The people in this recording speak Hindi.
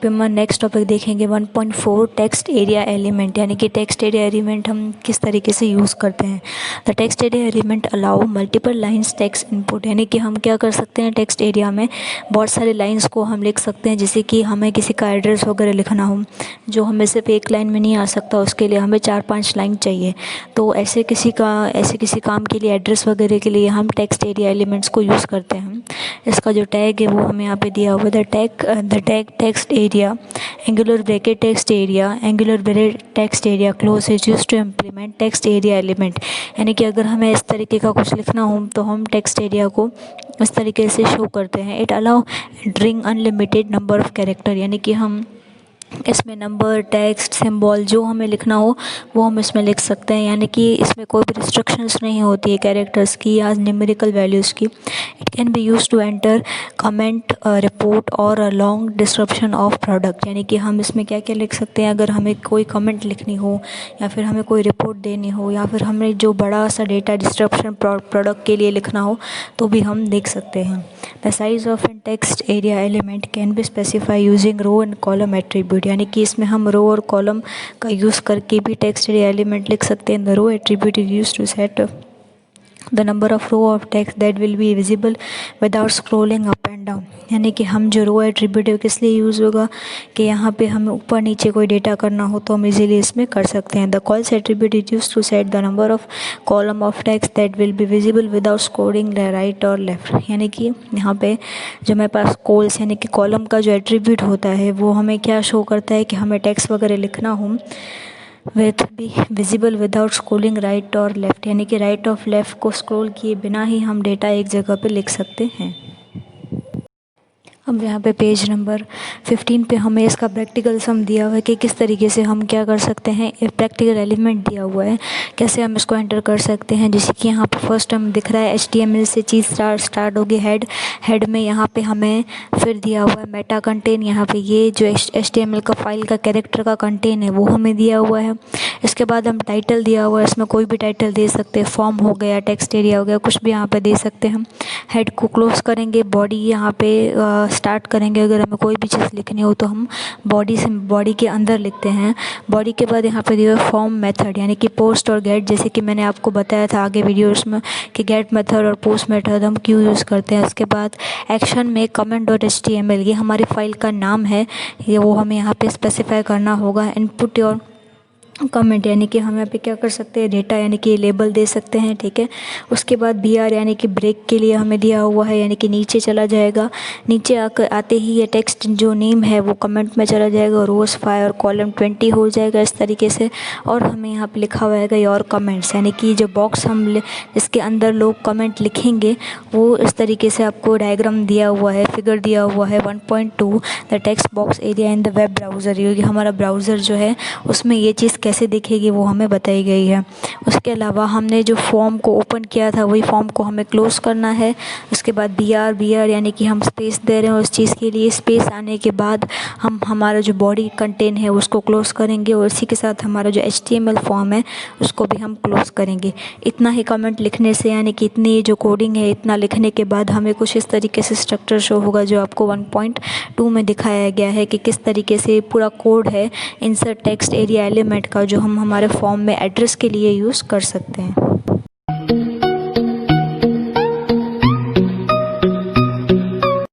पे हम नेक्स्ट टॉपिक देखेंगे 1.4 टेक्स्ट एरिया एलिमेंट, यानी कि टेक्स्ट एरिया एलिमेंट हम किस तरीके से यूज़ करते हैं। The text area element allow multiple lines text input, यानी कि हम क्या कर सकते हैं, टेक्स्ट एरिया में बहुत सारे लाइंस को हम लिख सकते हैं। जैसे कि हमें किसी का एड्रेस वगैरह लिखना हो, जो हमें सिर्फ एक लाइन में नहीं आ सकता, उसके लिए हमें 4-5 लाइन चाहिए। तो ऐसे किसी काम के लिए, एड्रेस वगैरह के लिए हम टेक्स्ट एरिया एलिमेंट्स को यूज़ करते हैं। इसका जो टैग है वो हमें यहाँ पे दिया हुआ है, the tag text area angular bracket text area angular bracket text area close is used to implement text area element. यानी कि अगर हमें इस तरीके का कुछ लिखना हो तो हम टेक्स्ट एरिया को इस तरीके से शो करते हैं। It allow entering unlimited number of character, यानी कि हम इसमें नंबर, टेक्स्ट, सिंबल जो हमें लिखना हो वो हम इसमें लिख सकते हैं। यानी कि इसमें कोई भी रिस्ट्रिक्शंस नहीं होती है कैरेक्टर्स की या न्यूमेरिकल वैल्यूज़ की। It can be use to enter comment, report और लॉन्ग डिस्क्रिप्शन ऑफ प्रोडक्ट, यानी कि हम इसमें क्या क्या लिख सकते हैं। अगर हमें कोई कमेंट लिखनी हो या फिर हमें कोई रिपोर्ट देनी हो या फिर हमें जो बड़ा सा डेटा डिस्क्रिप्शन प्रोडक्ट के लिए लिखना हो तो भी हम लिख सकते हैं। The size of an text area element can be specify using row and column attribute, यानी कि इसमें हम रो और कॉलम का यूज़ करके भी टेक्स्ट एरिया एलिमेंट लिख सकते हैं। The row attribute is used to set the number of row of text that will be visible without scrolling up and down, यानी कि हम जो रो एट्रीब्यूट है किस लिए यूज़ होगा कि यहाँ पे हमें ऊपर नीचे कोई डेटा करना हो तो हम इजीली इसमें कर सकते हैं। The cols attribute is used to set the number of column of text that will be visible without scrolling right और लेफ्ट, यानी कि यहाँ पे जो हमारे पास कॉल्स यानी कि कॉलम का जो एट्रीब्यूट होता है वो हमें क्या शो करता है कि हमें टेक्स्ट वगैरह लिखना हो with B visible without scrolling right और लेफ़्ट, यानी कि राइट और लेफ़्ट को स्क्रॉल किए बिना ही हम डेटा एक जगह पे लिख सकते हैं। अब यहाँ पे पेज नंबर 15 पे हमें इसका प्रैक्टिकल सम दिया हुआ है कि किस तरीके से हम क्या कर सकते हैं। एक प्रैक्टिकल एलिमेंट दिया हुआ है, कैसे हम इसको एंटर कर सकते हैं। जैसे कि यहाँ पे फर्स्ट हम दिख रहा है HTML से चीज़ स्टार्ट होगी। हेड में यहाँ पे हमें फिर दिया हुआ है मेटा कंटेन, यहाँ पे ये जो HTML का फाइल का कैरेक्टर का कंटेन है वो हमें दिया हुआ है। इसके बाद हम टाइटल दिया हुआ है, इसमें कोई भी टाइटल दे सकते हैं, फॉर्म हो गया, टेक्स्ट एरिया हो गया, कुछ भी यहाँ पे दे सकते हैं हम। हेड को क्लोज करेंगे, बॉडी यहाँ पे स्टार्ट करेंगे। अगर हमें कोई भी चीज़ लिखनी हो तो हम बॉडी के अंदर लिखते हैं। बॉडी के बाद यहाँ पे दिया हुआ फॉर्म मेथड, यानी कि पोस्ट और गेट, जैसे कि मैंने आपको बताया था आगे वीडियोस में कि गेट मेथड और पोस्ट मेथड हम क्यों यूज़ करते हैं। उसके बाद एक्शन में comment.html, ये हमारी फाइल का नाम है, ये वो हमें यहाँ पे स्पेसिफाई करना होगा। इनपुट और कमेंट, यानी कि हम यहाँ पे क्या कर सकते हैं, डेटा यानी कि लेबल दे सकते हैं, ठीक है। उसके बाद BR यानी कि ब्रेक के लिए हमें दिया हुआ है, यानी कि नीचे चला जाएगा। नीचे आते ही ये टेक्स्ट जो नेम है वो कमेंट में चला जाएगा, रोज़ 5 और कॉलम 20 हो जाएगा इस तरीके से। और हमें यहाँ पे लिखा हुआ है योर कमेंट्स, यानी कि जो बॉक्स हम जिसके अंदर लोग कमेंट लिखेंगे वो इस तरीके से आपको डायग्राम दिया हुआ है, फिगर दिया हुआ है 1.2 the text box area in the web browser, क्योंकि हमारा ब्राउज़र जो है उसमें ये चीज़ कैसे दिखेगी वो हमें बताई गई है। उसके अलावा हमने जो फॉर्म को ओपन किया था वही फॉर्म को हमें क्लोज करना है। उसके बाद BR यानी कि हम स्पेस दे रहे हैं उस चीज़ के लिए। स्पेस आने के बाद हम हमारा जो बॉडी कंटेंट है उसको क्लोज करेंगे और इसी के साथ हमारा जो HTML फॉर्म है उसको भी हम क्लोज करेंगे। इतना ही कमेंट लिखने से, यानी कि इतनी जो कोडिंग है इतना लिखने के बाद हमें कुछ इस तरीके से स्ट्रक्चर शो होगा जो आपको 1.2 में दिखाया गया है कि किस तरीके से पूरा कोड है इंसर्ट टेक्स्ट एरिया एलिमेंट का, जो हम हमारे फॉर्म में एड्रेस के लिए यूज़ कर सकते हैं।